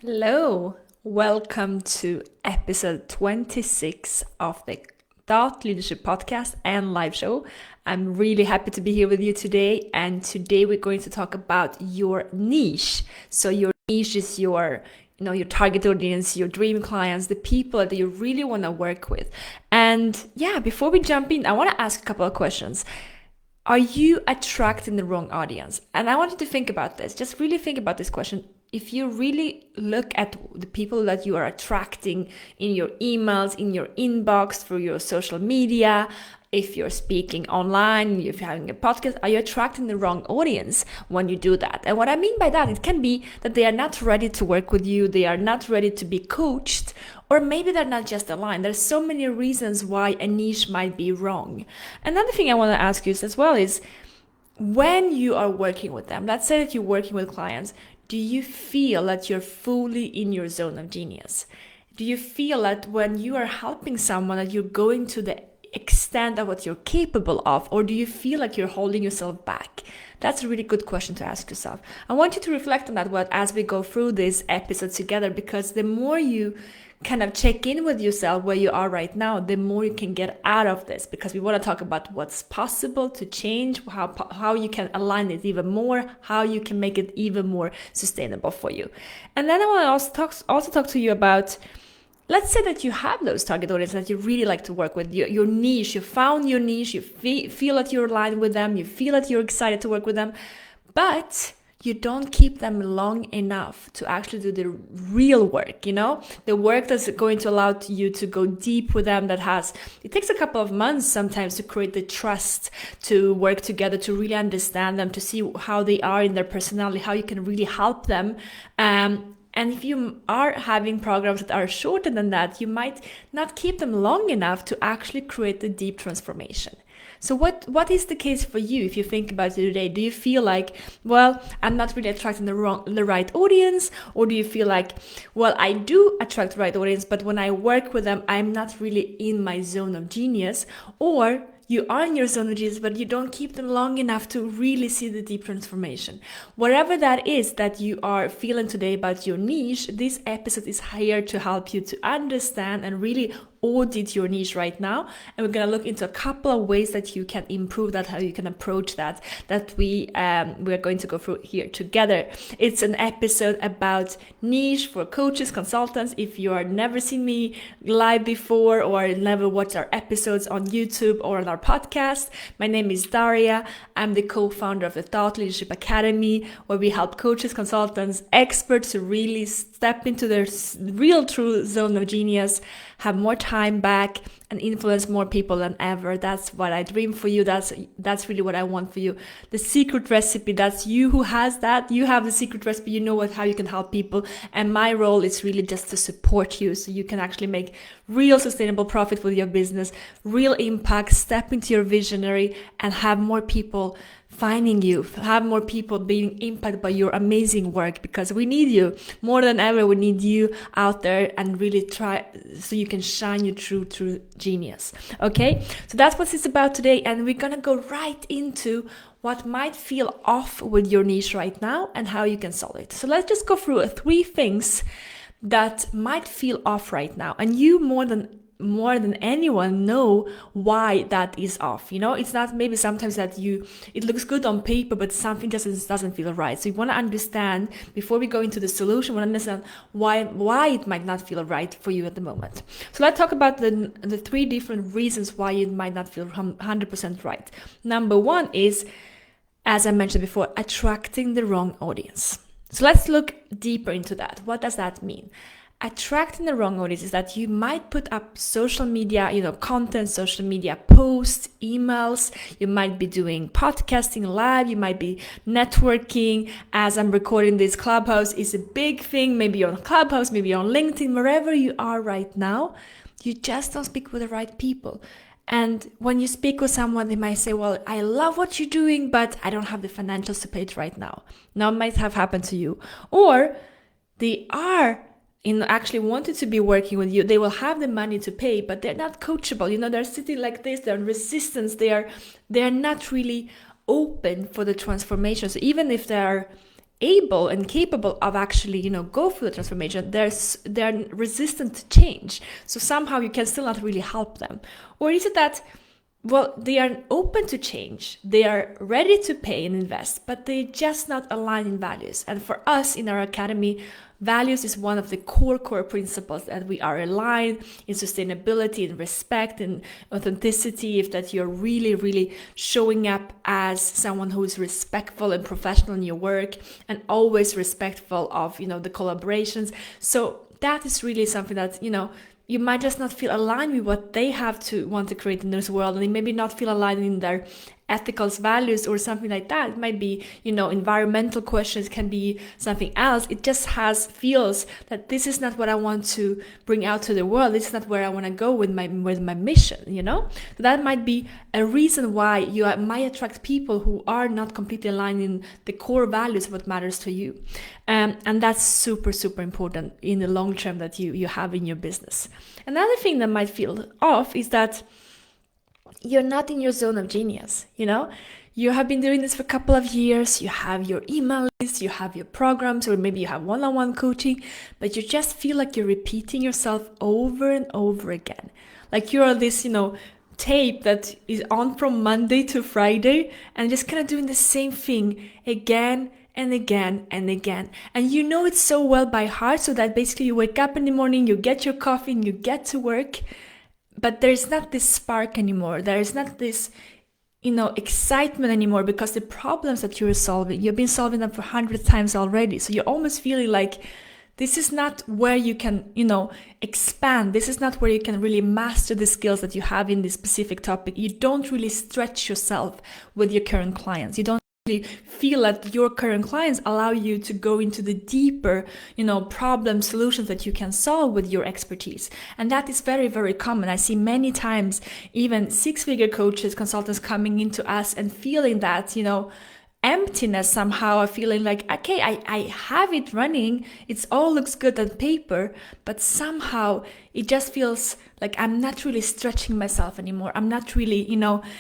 Hello, welcome to episode 26 of the Thought Leadership Podcast and live show. I'm really happy to be here with you today, and today we're going to talk about your niche. So your niche is your target audience, your dream clients, the people that you really want to work with. And yeah, before we jump in, I want to ask a couple of questions. Are you attracting the wrong audience? And I want you to think about this. Just really think about this question. If you really look at the people that you are attracting in your emails, in your inbox, through your social media, if you're speaking online, if you're having a podcast, are you attracting the wrong audience when you do that? And what I mean by that, it can be that they are not ready to work with you, they are not ready to be coached, or maybe they're not just aligned. There's so many reasons why a niche might be wrong. Another thing I want to ask you as well is, when you are working with them, let's say that you're working with clients, do you feel that you're fully in your zone of genius? Do you feel that when you are helping someone that you're going to the extent of what you're capable of, or do you feel like you're holding yourself back? That's a really good question to ask yourself. I want you to reflect on that as we go through this episode together, because the more you kind of check in with yourself where you are right now, the more you can get out of this, because we want to talk about what's possible to change, how you can align it even more, how you can make it even more sustainable for you. And then I want to also talk to you about, let's say that you have those target audiences that you really like to work with, your niche, you found your niche, you feel that you're aligned with them, you feel that you're excited to work with them, but you don't keep them long enough to actually do the real work, the work that's going to allow you to go deep with them. It takes a couple of months sometimes to create the trust, to work together, to really understand them, to see how they are in their personality, how you can really help them. And if you are having programs that are shorter than that, you might not keep them long enough to actually create the deep transformation. So what is the case for you if you think about it today? Do you feel like, well, I'm not really attracting the right audience? Or do you feel like, well, I do attract the right audience, but when I work with them, I'm not really in my zone of genius? Or you are in your zone of genius, but you don't keep them long enough to really see the deep transformation. Whatever that is that you are feeling today about your niche, this episode is here to help you to understand and really audit your niche right now. And we're going to look into a couple of ways that you can improve that, how you can approach that we're going to go through here together. It's an episode about niche for coaches, consultants. If you are never seen me live before or never watched our episodes on YouTube or on our podcast, my name is Daria. I'm the co-founder of the Thought Leadership Academy, where we help coaches, consultants, experts to really step into their real true zone of genius, have more time back, and influence more people than ever. That's what I dream for you. That's really what I want for you. The secret recipe, that's you who has that. You have the secret recipe. You know how you can help people. And my role is really just to support you so you can actually make real sustainable profit with your business, real impact, step into your visionary, and have more people finding you, have more people being impacted by your amazing work, because we need you more than ever. We need you out there and really try so you can shine your true genius. Okay, so that's what it's about today, and we're gonna go right into what might feel off with your niche right now and how you can solve it. So let's just go through 3 things that might feel off right now, and you more than anyone know why that is off. It's not maybe sometimes that it looks good on paper, but something doesn't feel right. So you want to understand, before we go into the solution, we want to understand why it might not feel right for you at the moment. So let's talk about the 3 different reasons why it might not feel 100% right. Number 1 is, as I mentioned before, attracting the wrong audience. So let's look deeper into that. What does that mean? Attracting the wrong audience is that you might put up social media, content, social media posts, emails. You might be doing podcasting live. You might be networking. As I'm recording this, Clubhouse is a big thing. Maybe you're on Clubhouse, maybe you're on LinkedIn, wherever you are right now. You just don't speak with the right people. And when you speak with someone, they might say, well, I love what you're doing, but I don't have the financials to pay it right now. Now, it might have happened to you. Or they are actually wanted to be working with you. They will have the money to pay, but they're not coachable. They're sitting like this, they're in resistance, they're not really open for the transformation. So even if they're able and capable of actually, go through the transformation, they're resistant to change. So somehow you can still not really help them. Or is it that, well, they are open to change, they are ready to pay and invest, but they're just not aligned in values. And for us in our academy, values is one of the core principles, that we are aligned in sustainability, in respect, in authenticity, if that you're really, really showing up as someone who is respectful and professional in your work, and always respectful of, the collaborations. So that is really something that, you might just not feel aligned with what they have to want to create in this world, and they maybe not feel aligned in their ethical values or something like that. It might be, environmental questions, can be something else. It just feels that this is not what I want to bring out to the world. This is not where I want to go with my mission, So that might be a reason why you might attract people who are not completely aligned in the core values of what matters to you. And that's super, super important in the long term that you have in your business. Another thing that might feel off is that you're not in your zone of genius, You have been doing this for a couple of years, you have your email list, you have your programs, or maybe you have one-on-one coaching, but you just feel like you're repeating yourself over and over again. Like you're on this, tape that is on from Monday to Friday, and just kind of doing the same thing again and again and again. And it's so well by heart, so that basically you wake up in the morning, you get your coffee, and you get to work. But there's not this spark anymore. There is not this, excitement anymore, because the problems that you're solving, you've been solving them for 100 times already. So you're almost feeling like this is not where you can, expand. This is not where you can really master the skills that you have in this specific topic. You don't really stretch yourself with your current clients. You don't really feel that your current clients allow you to go into the deeper, problem solutions that you can solve with your expertise. And that is very, very common. I see many times even six-figure coaches, consultants coming into us and feeling that, emptiness somehow, feeling like, okay, I have it running, it all looks good on paper, but somehow it just feels like I'm not really stretching myself anymore. I'm not really,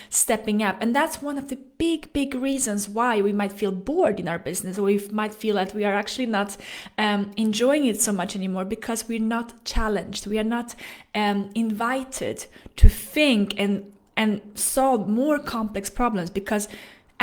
stepping up. And that's one of the big, big reasons why we might feel bored in our business, or we might feel that we are actually not enjoying it so much anymore, because we're not challenged. We are not invited to think and solve more complex problems, because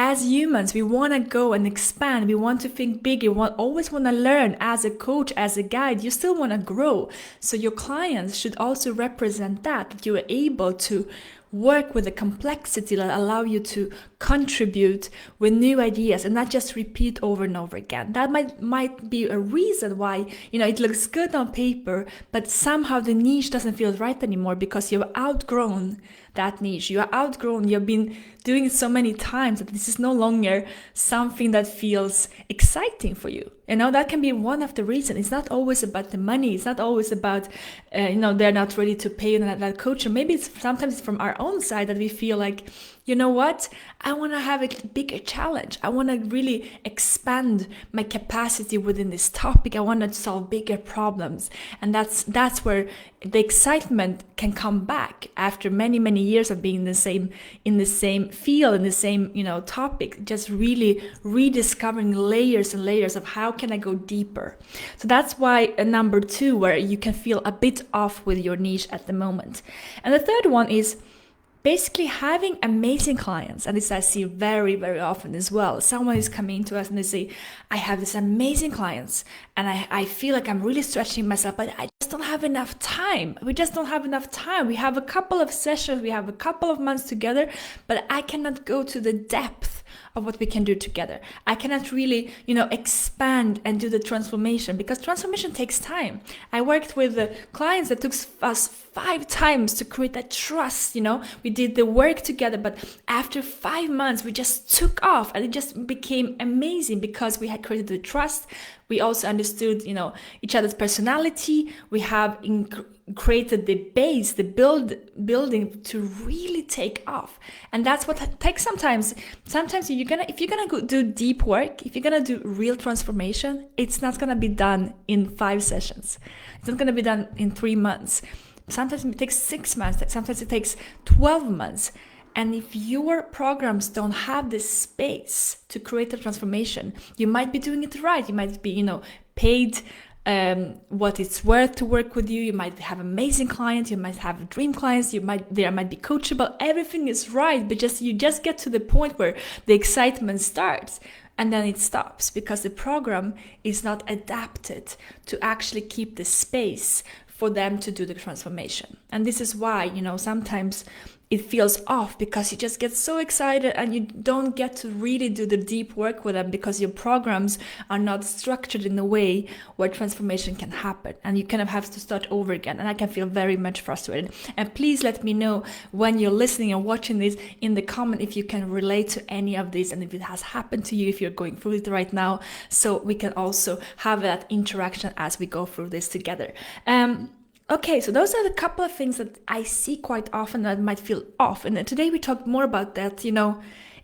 as humans, we want to go and expand. We want to think big. You always want to learn. As a coach, as a guide, you still want to grow. So your clients should also represent that you are able to work with the complexity that allow you to contribute with new ideas and not just repeat over and over again. That might be a reason why, it looks good on paper, but somehow the niche doesn't feel right anymore, because you've outgrown that niche. You've been doing it so many times that this is no longer something that feels exciting for you. That can be one of the reasons. It's not always about the money. It's not always about, they're not ready to pay that coach. Or maybe sometimes it's from our own side that we feel like, you know what? I want to have a bigger challenge. I want to really expand my capacity within this topic. I want to solve bigger problems. And that's where the excitement can come back after many, many years of being in the same field, in the same, topic, just really rediscovering layers and layers of how can I go deeper. So that's why number 2, where you can feel a bit off with your niche at the moment. And the third one is basically having amazing clients. And this I see very, very often as well. Someone is coming to us and they say, I have these amazing clients and I feel like I'm really stretching myself, but I just don't have enough time. We just don't have enough time. We have a couple of sessions, we have a couple of months together, but I cannot go to the depth of what we can do together. I cannot really, expand and do the transformation, because transformation takes time. I worked with clients that took us 5 times to create that trust. We did the work together, but after 5 months, we just took off and it just became amazing, because we had created the trust. We also understood, each other's personality. We have created the base, the building to really take off. And that's what takes sometimes. Sometimes if you're gonna go do deep work, if you're gonna do real transformation, it's not gonna be done in 5 sessions. It's not gonna be done in 3 months. Sometimes it takes 6 months. Sometimes it takes 12 months. And if your programs don't have this space to create a transformation, you might be doing it right. You might be, paid what it's worth to work with you. You might have amazing clients. You might have dream clients. There might be coachable. Everything is right, but you just get to the point where the excitement starts. And then it stops because the program is not adapted to actually keep the space for them to do the transformation. And this is why, sometimes it feels off because you just get so excited and you don't get to really do the deep work with them because your programs are not structured in a way where transformation can happen. And you kind of have to start over again. And I can feel very much frustrated. And please let me know when you're listening and watching this in the comment if you can relate to any of this and if it has happened to you, if you're going through it right now, so we can also have that interaction as we go through this together. Okay, so those are the couple of things that I see quite often that might feel off. And today we talk more about that,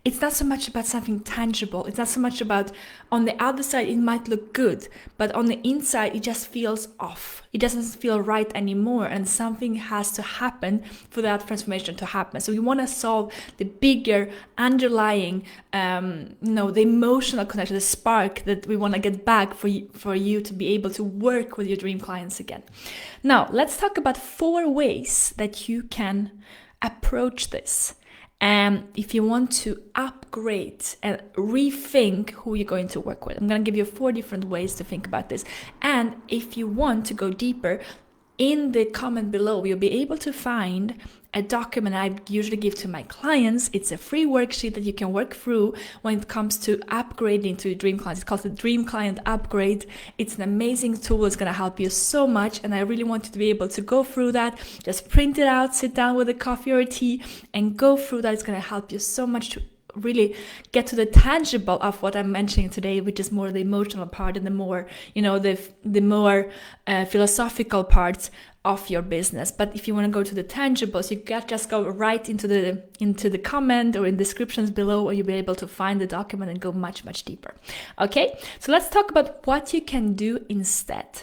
it's not so much about something tangible. It's not so much about on the outer side, it might look good, but on the inside, it just feels off. It doesn't feel right anymore. And something has to happen for that transformation to happen. So we want to solve the bigger underlying, the emotional connection, the spark that we want to get back for you to be able to work with your dream clients again. Now, let's talk about 4 ways that you can approach this. If you want to upgrade and rethink who you're going to work with. I'm going to give you 4 different ways to think about this. And if you want to go deeper, in the comment below, you'll be able to find a document I usually give to my clients. It's a free worksheet that you can work through when it comes to upgrading to your dream clients. It's called the Dream Client Upgrade. It's an amazing tool. It's going to help you so much. And I really want you to be able to go through that. Just print it out, sit down with a coffee or a tea and go through that. It's going to help you so much to really get to the tangible of what I'm mentioning today, which is more the emotional part and the more, the more philosophical parts of your business. But if you want to go to the tangibles, you can just go right into the comment or in descriptions below, or you'll be able to find the document and go much, much deeper. Okay, so let's talk about what you can do instead.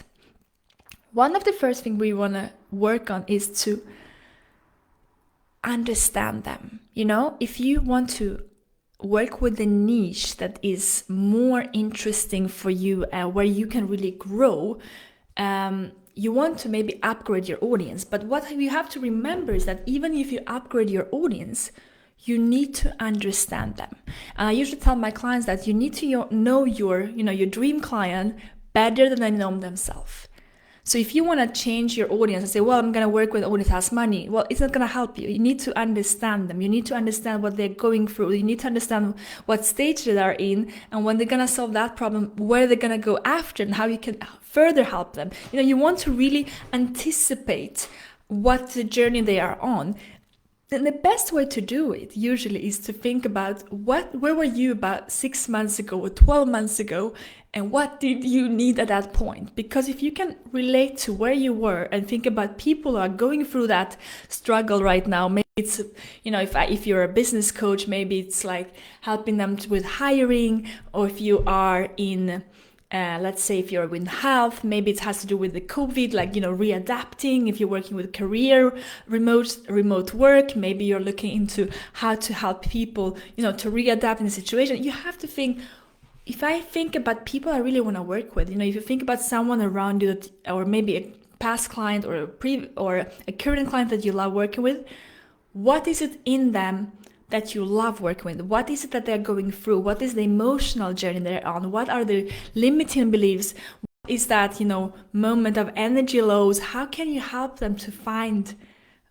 One of the first things we want to work on is to understand them. If you want to work with a niche that is more interesting for you, where you can really grow, you want to maybe upgrade your audience. But what you have to remember is that even if you upgrade your audience, you need to understand them. And I usually tell my clients that you need to know your dream client better than they know themselves. So if you want to change your audience and say, well, I'm going to work with an audience that has money, well, it's not going to help you. You need to understand them. You need to understand what they're going through. You need to understand what stage they are in, and when they're going to solve that problem, where they're going to go after, and how you can further help them. You want to really anticipate what the journey they are on. And the best way to do it usually is to think about where were you about 6 months ago or 12 months ago, and what did you need at that point? Because if you can relate to where you were and think about people who are going through that struggle right now, maybe it's, if you're a business coach, maybe it's like helping them with hiring, or if you are in let's say if you're in health, maybe it has to do with the COVID, like, readapting. If you're working with career, remote work, maybe you're looking into how to help people, to readapt in the situation. You have to think, if I think about people I really want to work with, if you think about someone around you or maybe a past client or a current client that you love working with, what is it in them that you love working with? What is it that they're going through? What is the emotional journey they're on? What are the limiting beliefs? What is that, moment of energy lows? How can you help them to find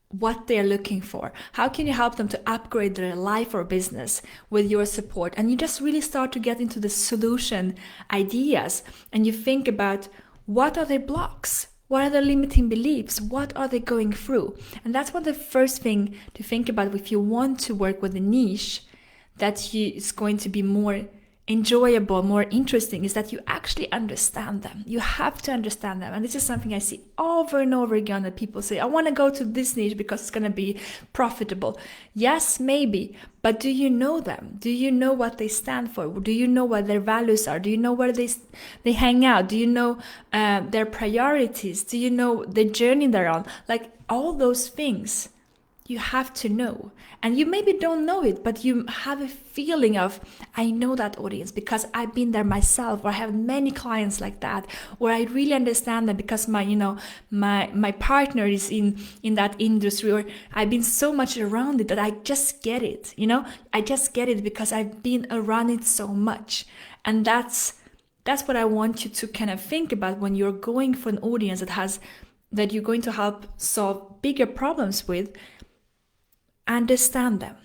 what they're looking for? How can you help them to upgrade their life or business with your support? And you just really start to get into the solution ideas, and you think about, what are their blocks? What are the limiting beliefs? What are they going through? And that's one of the first thing to think about if you want to work with a niche that is going to be more enjoyable, more interesting, is that you actually understand them. You have to understand them. And this is something I see over and over again, that people say, I want to go to this niche because it's going to be profitable. Yes, maybe. But do you know them? Do you know what they stand for? Do you know what their values are? Do you know where they hang out? Do you know their priorities? Do you know the journey they're on? Like, all those things You have to know. And you maybe don't know it, but you have a feeling of, I know that audience because I've been there myself, or I have many clients like that, or I really understand them because my partner is in that industry, or I've been so much around it that I just get it. I just get it because I've been around it so much. And that's what I want you to kind of think about when you're going for an audience that you're going to help solve bigger problems with. Understand them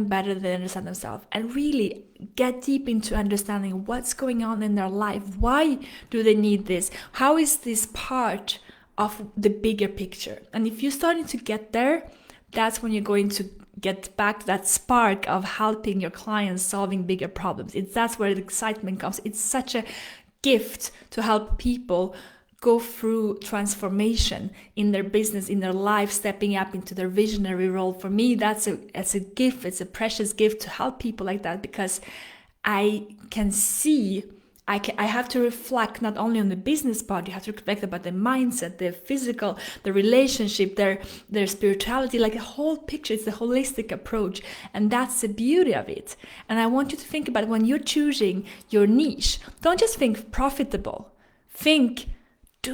better than they understand themselves, and really get deep into understanding what's going on in their life. Why do they need this? How is this part of the bigger picture? And if you're starting to get there, that's when you're going to get back that spark of helping your clients solving bigger problems. That's where the excitement comes. It's such a gift to help people go through transformation in their business, in their life, stepping up into their visionary role. For me, it's a gift. It's a precious gift to help people like that, because I can see, I have to reflect not only on the business part, you have to reflect about the mindset, the physical, the relationship, their spirituality, like a whole picture. It's the holistic approach. And that's the beauty of it. And I want you to think about when you're choosing your niche, don't just think profitable. Think, do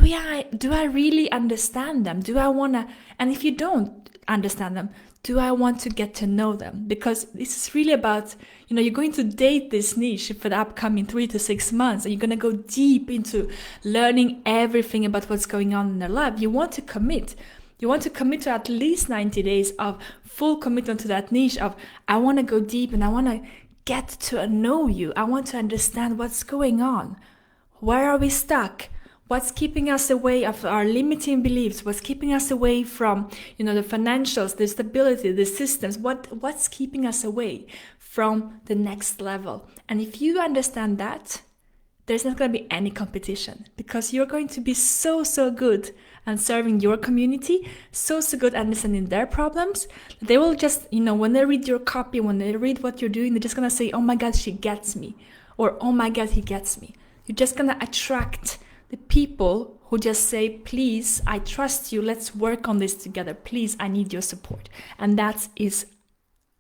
I really understand them? Do I want to, and if you don't understand them, do I want to get to know them? Because this is really about, you're going to date this niche for the upcoming 3 to 6 months, and you're going to go deep into learning everything about what's going on in their life. You want to commit. You want to commit to at least 90 days of full commitment to that niche of, I want to go deep and I want to get to know you. I want to understand what's going on. Where are we stuck? What's keeping us away of our limiting beliefs? What's keeping us away from, the financials, the stability, the systems? What's keeping us away from the next level? And if you understand that, there's not going to be any competition, because you're going to be so good at serving your community, so good at understanding their problems. They will just, when they read your copy, when they read what you're doing, they're just going to say, oh my God, she gets me. Or, oh my God, he gets me. You're just going to attract the people who just say, please, I trust you, let's work on this together. Please, I need your support. And that is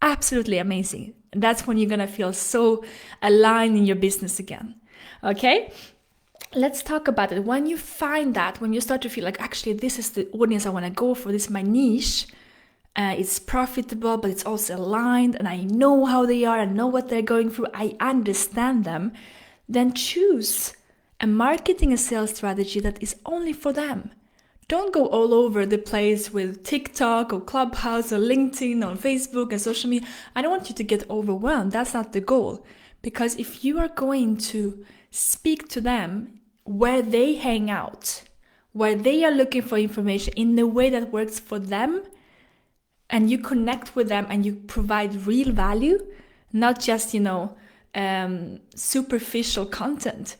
absolutely amazing. And that's when you're going to feel so aligned in your business again. Okay? Let's talk about it. When you find that, when you start to feel like, actually, this is the audience I want to go for, this is my niche, it's profitable, but it's also aligned, and I know how they are, I know what they're going through, I understand them, then choose a marketing and sales strategy that is only for them. Don't go all over the place with TikTok or Clubhouse or LinkedIn or Facebook and social media. I don't want you to get overwhelmed. That's not the goal. Because if you are going to speak to them where they hang out, where they are looking for information in the way that works for them, and you connect with them and you provide real value, not just, superficial content,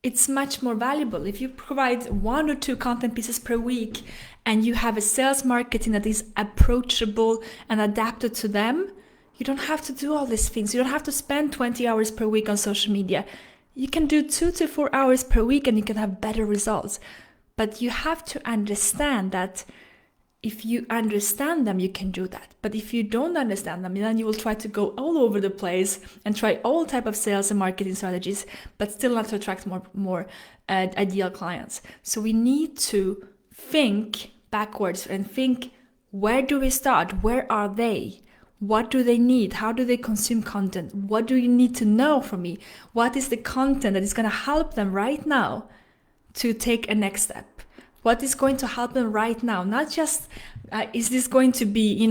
it's much more valuable. If you provide 1 or 2 content pieces per week and you have a sales marketing that is approachable and adapted to them, you don't have to do all these things. You don't have to spend 20 hours per week on social media. You can do 2 to 4 hours per week and you can have better results. But you have to understand that if you understand them, you can do that. But if you don't understand them, then you will try to go all over the place and try all type of sales and marketing strategies, but still not to attract more ideal clients. So we need to think backwards and think, where do we start? Where are they? What do they need? How do they consume content? What do you need to know from me? What is the content that is going to help them right now to take a next step? What is going to help them right now? Not just, is this going to be,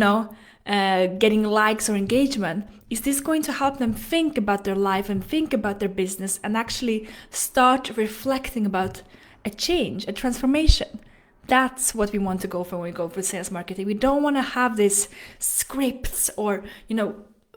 getting likes or engagement? Is this going to help them think about their life and think about their business and actually start reflecting about a change, a transformation? That's what we want to go for when we go for sales marketing. We don't want to have these scripts or,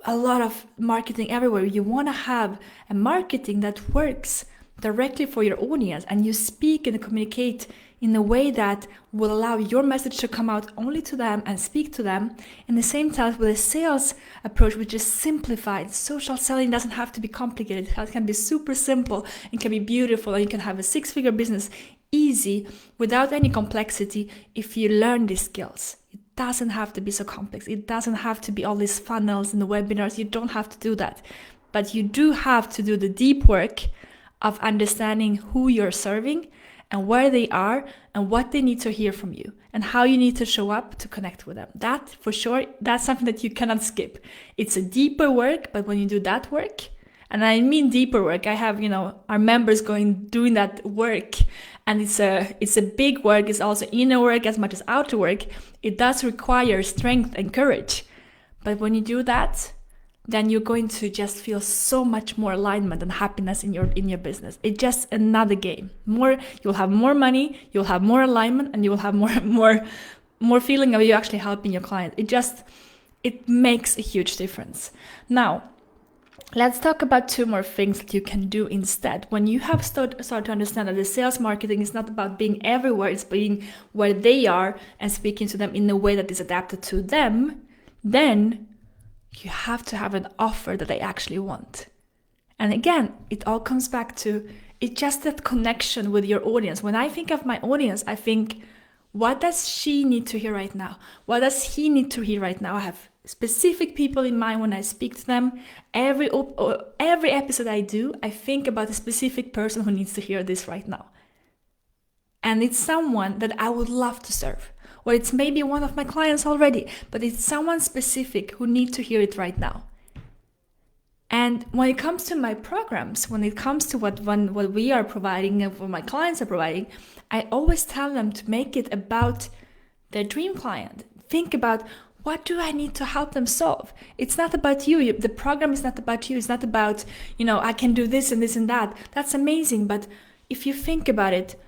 a lot of marketing everywhere. You want to have a marketing that works directly for your audience, and you speak and communicate in a way that will allow your message to come out only to them and speak to them. In the same time, with a sales approach, which is simplified. Social selling doesn't have to be complicated. It can be super simple. It can be beautiful, and you can have a 6-figure business easy without any complexity if you learn these skills. doesn't have to be so complex. It doesn't have to be all these funnels and the webinars. You don't have to do that. But you do have to do the deep work of understanding who you're serving and where they are and what they need to hear from you and how you need to show up to connect with them. That, for sure, that's something that you cannot skip. It's a deeper work, but when you do that work, and I mean deeper work, I have, our members doing that work, and it's a big work. It's also inner work as much as outer work. It does require strength and courage. But when you do that, then you're going to just feel so much more alignment and happiness in your business. It's just another game. You'll have more money, you'll have more alignment, and you will have more feeling of you actually helping your client. It makes a huge difference. Now, let's talk about 2 more things that you can do instead. When you have started to understand that the sales marketing is not about being everywhere, it's being where they are and speaking to them in a way that is adapted to them, then you have to have an offer that they actually want. And again, it all comes back to, it's just that connection with your audience. When I think of my audience, I think, what does she need to hear right now? What does he need to hear right now? I have specific people in mind when I speak to them. Every episode I do, I think about a specific person who needs to hear this right now. And it's someone that I would love to serve. Or it's maybe one of my clients already, but it's someone specific who needs to hear it right now. And when it comes to my programs, when it comes to what we are providing and what my clients are providing, I always tell them to make it about their dream client. Think about, what do I need to help them solve? It's not about you. The program is not about you. It's not about, I can do this and this and that. That's amazing. But if you think about it,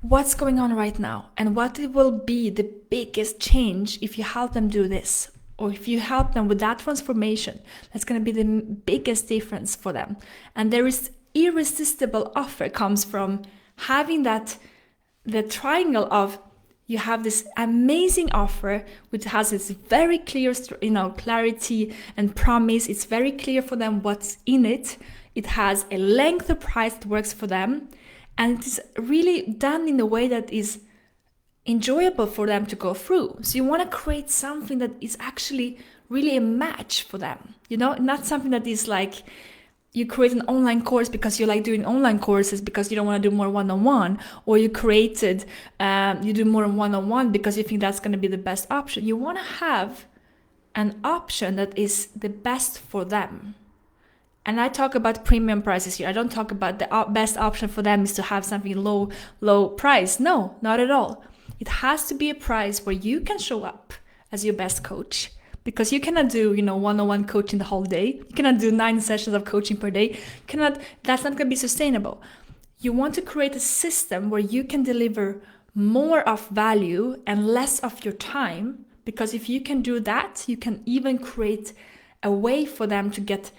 what's going on right now and what will be the biggest change if you help them do this, or if you help them with that transformation, that's going to be the biggest difference for them. And there is irresistible offer comes from having the triangle of, you have this amazing offer which has this very clear clarity and promise. It's very clear for them what's in it. It has a length of price that works for them. And it is really done in a way that is enjoyable for them to go through. So you want to create something that is actually really a match for them. Not something that is like you create an online course because you like doing online courses because you don't want to do more one-on-one, or you do more one-on-one because you think that's going to be the best option. You want to have an option that is the best for them. And I talk about premium prices here. I don't talk about the best option for them is to have something low price. No, not at all. It has to be a price where you can show up as your best coach, because you cannot do, one-on-one coaching the whole day. You cannot do 9 sessions of coaching per day. That's not going to be sustainable. You want to create a system where you can deliver more of value and less of your time, because if you can do that, you can even create a way for them to get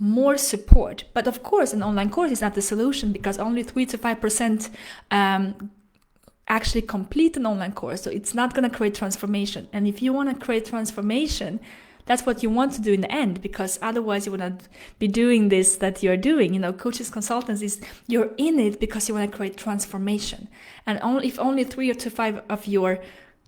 more support. But of course, an online course is not the solution, because only 3 to 5% actually complete an online course. So it's not going to create transformation. And if you want to create transformation, that's what you want to do in the end, because otherwise you would not be doing this that you're doing. Coaches, consultants, you're in it because you want to create transformation. And if only 3 to 5 of your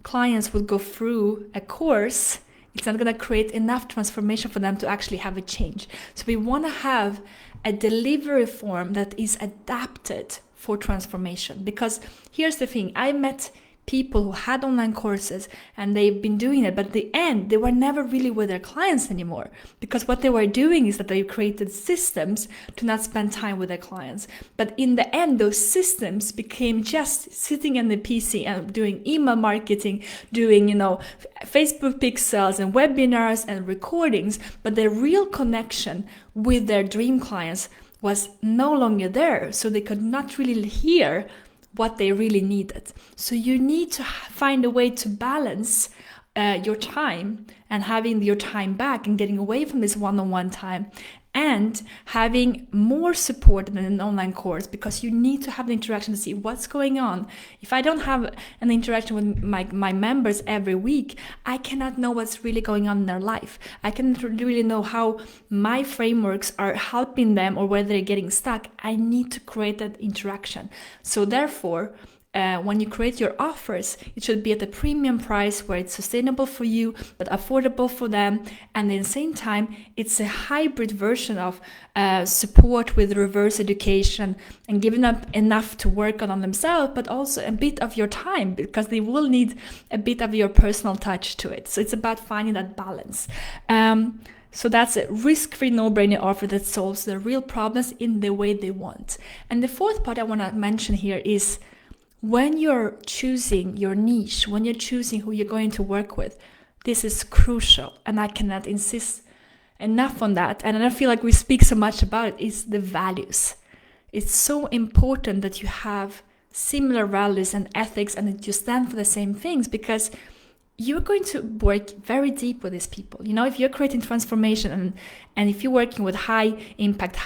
clients would go through a course, it's not going to create enough transformation for them to actually have a change. So we want to have a delivery form that is adapted for transformation. Because here's the thing, I met people who had online courses and they've been doing it, but at the end, they were never really with their clients anymore, because what they were doing is that they created systems to not spend time with their clients. But in the end, those systems became just sitting in the PC and doing email marketing, doing, Facebook pixels and webinars and recordings, but the real connection with their dream clients was no longer there. So they could not really hear what they really needed. So you need to find a way to balance your time and having your time back and getting away from this one-on-one time and having more support than an online course, because you need to have the interaction to see what's going on. If I don't have an interaction with my members every week, I cannot know what's really going on in their life. I cannot really know how my frameworks are helping them or whether they're getting stuck. I need to create that interaction. So therefore, when you create your offers, it should be at a premium price where it's sustainable for you but affordable for them. And at the same time, it's a hybrid version of support with reverse education and giving up enough to work on themselves, but also a bit of your time, because they will need a bit of your personal touch to it. So it's about finding that balance. So that's a risk-free, no-brainer offer that solves the real problems in the way they want. And the fourth part I want to mention here is, when you're choosing your niche, when you're choosing who you're going to work with, this is crucial, and I cannot insist enough on that. And I don't feel like we speak so much about it, is the values. It's so important that you have similar values and ethics and that you stand for the same things, because you're going to work very deep with these people. If you're creating transformation and if you're working with high impact,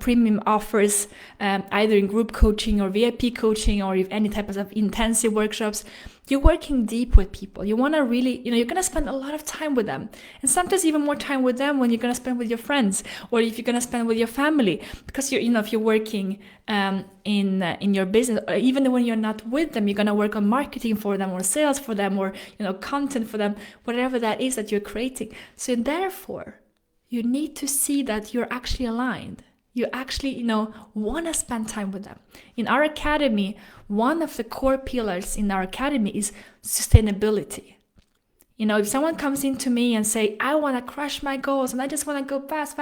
premium offers, either in group coaching or VIP coaching or if any type of intensive workshops, you're working deep with people. You want to really, you're going to spend a lot of time with them, and sometimes even more time with them when you're going to spend with your friends, or if you're going to spend with your family, because if you're working in your business, or even when you're not with them, you're going to work on marketing for them or sales for them or content for them, whatever that is that you're creating. So therefore, you need to see that you're actually aligned. You actually, want to spend time with them. In our academy, one of the core pillars in our academy is sustainability. If someone comes into me and say, I want to crush my goals and I just want to go fast,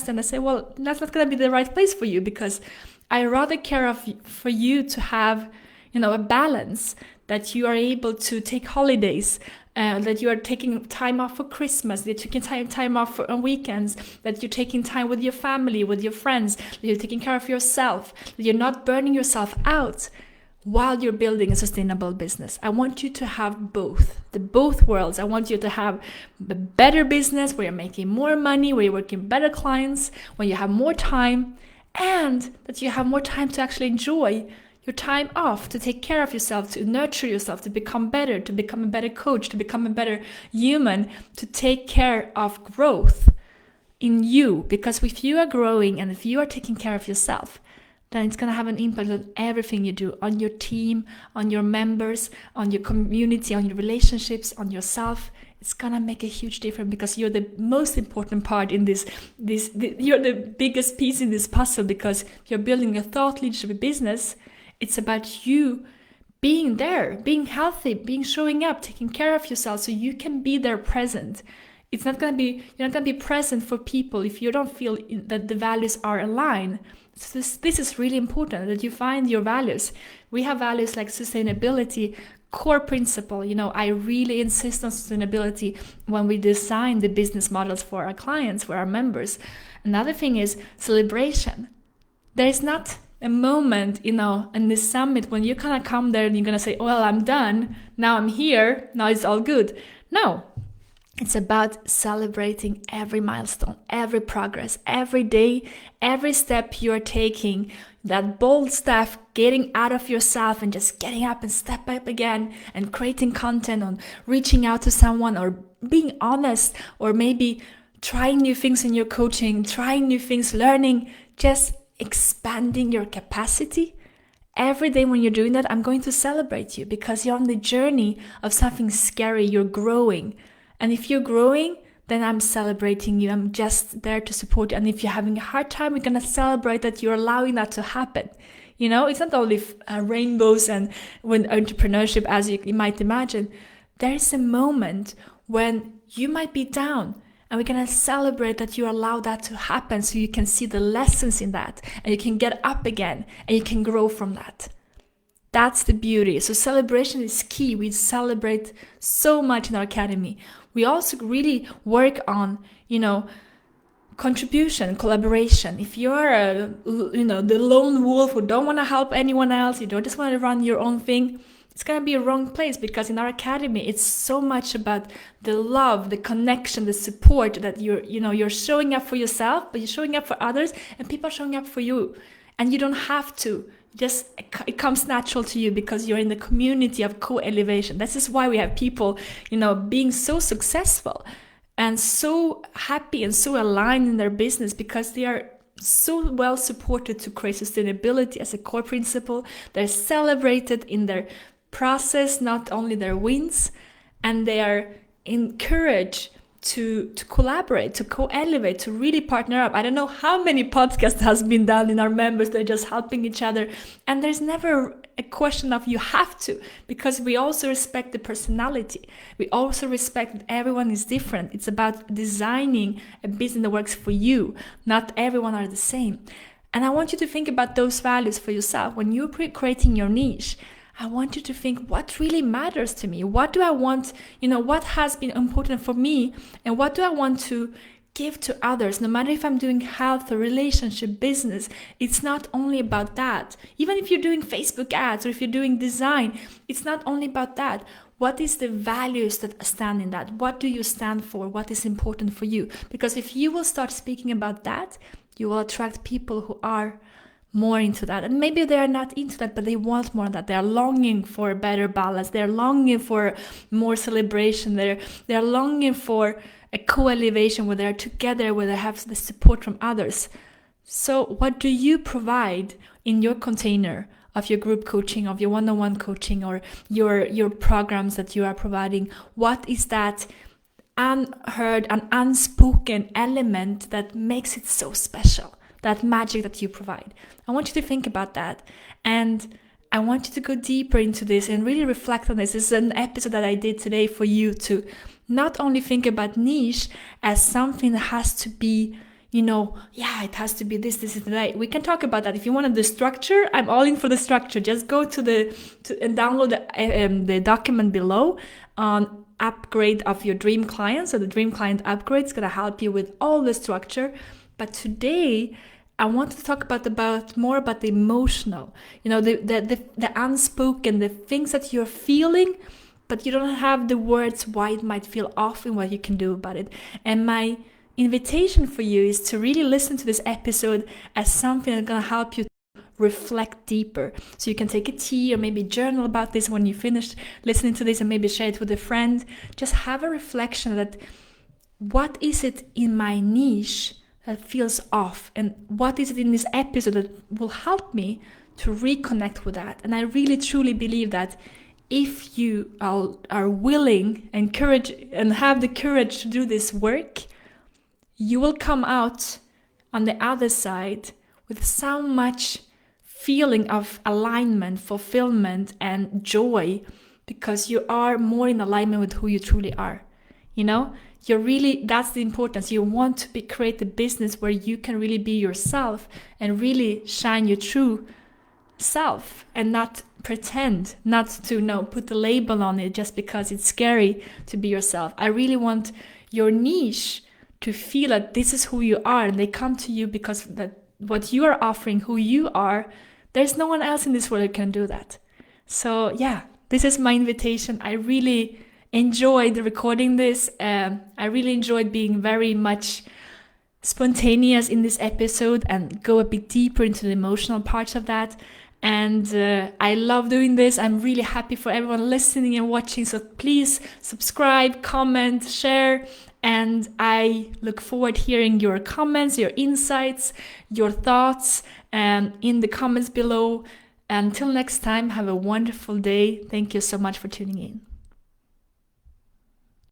and I say, well, that's not going to be the right place for you, because I rather care for you to have, a balance, that you are able to take holidays, that you are taking time off for Christmas, that you can take time off on weekends, that you're taking time with your family, with your friends, that you're taking care of yourself, that you're not burning yourself out while you're building a sustainable business. I want you to have both worlds. I want you to have a better business where you're making more money, where you're working better clients, when you have more time, and that you have more time to actually enjoy your time off, to take care of yourself, to nurture yourself, to become better, to become a better coach, to become a better human, to take care of growth in you. Because if you are growing and if you are taking care of yourself, then it's going to have an impact on everything you do, on your team, on your members, on your community, on your relationships, on yourself. It's going to make a huge difference, because you're the most important part in this. You're the biggest piece in this puzzle, because you're building a thought leadership business. It's about you being there, being healthy, showing up, taking care of yourself so you can be there present. You're not going to be present for people if you don't feel that the values are aligned. So this is really important, that you find your values. We have values like sustainability, core principle. I really insist on sustainability when we design the business models for our clients, for our members. Another thing is celebration. There is not a moment, in this summit when you're gonna come there and you're gonna say, well, I'm done, now I'm here, now it's all good. No, it's about celebrating every milestone, every progress, every day, every step you're taking, that bold stuff, getting out of yourself and just getting up and step up again and creating content, on reaching out to someone, or being honest, or maybe trying new things in your coaching, trying new things, learning, just expanding your capacity. Every day when you're doing that, I'm going to celebrate you, because you're on the journey of something scary. You're growing. And if you're growing, then I'm celebrating you. I'm just there to support you. And if you're having a hard time, we're going to celebrate that you're allowing that to happen. It's not only rainbows and when entrepreneurship, as you might imagine. There is a moment when you might be down, and we're going to celebrate that you allow that to happen, so you can see the lessons in that, and you can get up again, and you can grow from that. That's the beauty. So celebration is key. We celebrate so much in our academy. We also really work on, contribution, collaboration. If you're the lone wolf who don't want to help anyone else, you don't just want to run your own thing, it's going to be a wrong place, because in our academy, it's so much about the love, the connection, the support, that you're showing up for yourself, but you're showing up for others, and people are showing up for you. And you don't have to. It comes natural to you, because you're in the community of co-elevation. This is why we have people, being so successful and so happy and so aligned in their business, because they are so well supported to create sustainability as a core principle. They're celebrated in their process, not only their wins, and they are encouraged to collaborate, to co-elevate, to really partner up. I don't know how many podcasts has been done in our members. They're just helping each other. And there's never a question of you have to, because we also respect the personality. We also respect that everyone is different. It's about designing a business that works for you. Not everyone are the same. And I want you to think about those values for yourself. When you're creating your niche, I want you to think, what really matters to me? What do I want? What has been important for me? And what do I want to give to others? No matter if I'm doing health or relationship, business, it's not only about that. Even if you're doing Facebook ads or if you're doing design, it's not only about that. What is the values that stand in that? What do you stand for? What is important for you? Because if you will start speaking about that, you will attract people who are more into that. And maybe they are not into that, but they want more of that. They are longing for a better balance. They're longing for more celebration. They're longing for a co-elevation where they're together, where they have the support from others. So what do you provide in your container of your group coaching, of your one-on-one coaching, or your programs that you are providing? What is that unheard and unspoken element that makes it so special? That magic that you provide. I want you to think about that. And I want you to go deeper into this and really reflect on this. This is an episode that I did today for you to not only think about niche as something that has to be, it has to be this is that. We can talk about that. If you wanted the structure, I'm all in for the structure. Just go and download the document below on upgrade of your dream client. So the dream client upgrade is going to help you with all the structure. But today, I want to talk more about the emotional, the unspoken, the things that you're feeling, but you don't have the words why it might feel off and what you can do about it. And my invitation for you is to really listen to this episode as something that's going to help you reflect deeper. So you can take a tea or maybe journal about this when you finish listening to this, and maybe share it with a friend. Just have a reflection that what is it in my niche that feels off, and what is it in this episode that will help me to reconnect with that. And I really truly believe that if you are willing and have the courage to do this work, you will come out on the other side with so much feeling of alignment, fulfillment, and joy, because you are more in alignment with who you truly are. That's the importance. You want to create a business where you can really be yourself and really shine your true self, and not pretend, not to put the label on it just because it's scary to be yourself. I really want your niche to feel that this is who you are, and they come to you because that what you are offering, who you are, there's no one else in this world who can do that. So yeah, this is my invitation. I really enjoyed recording this. I really enjoyed being very much spontaneous in this episode and go a bit deeper into the emotional parts of that. And I love doing this. I'm really happy for everyone listening and watching. So please subscribe, comment, share. And I look forward to hearing your comments, your insights, your thoughts in the comments below. Until next time, have a wonderful day. Thank you so much for tuning in.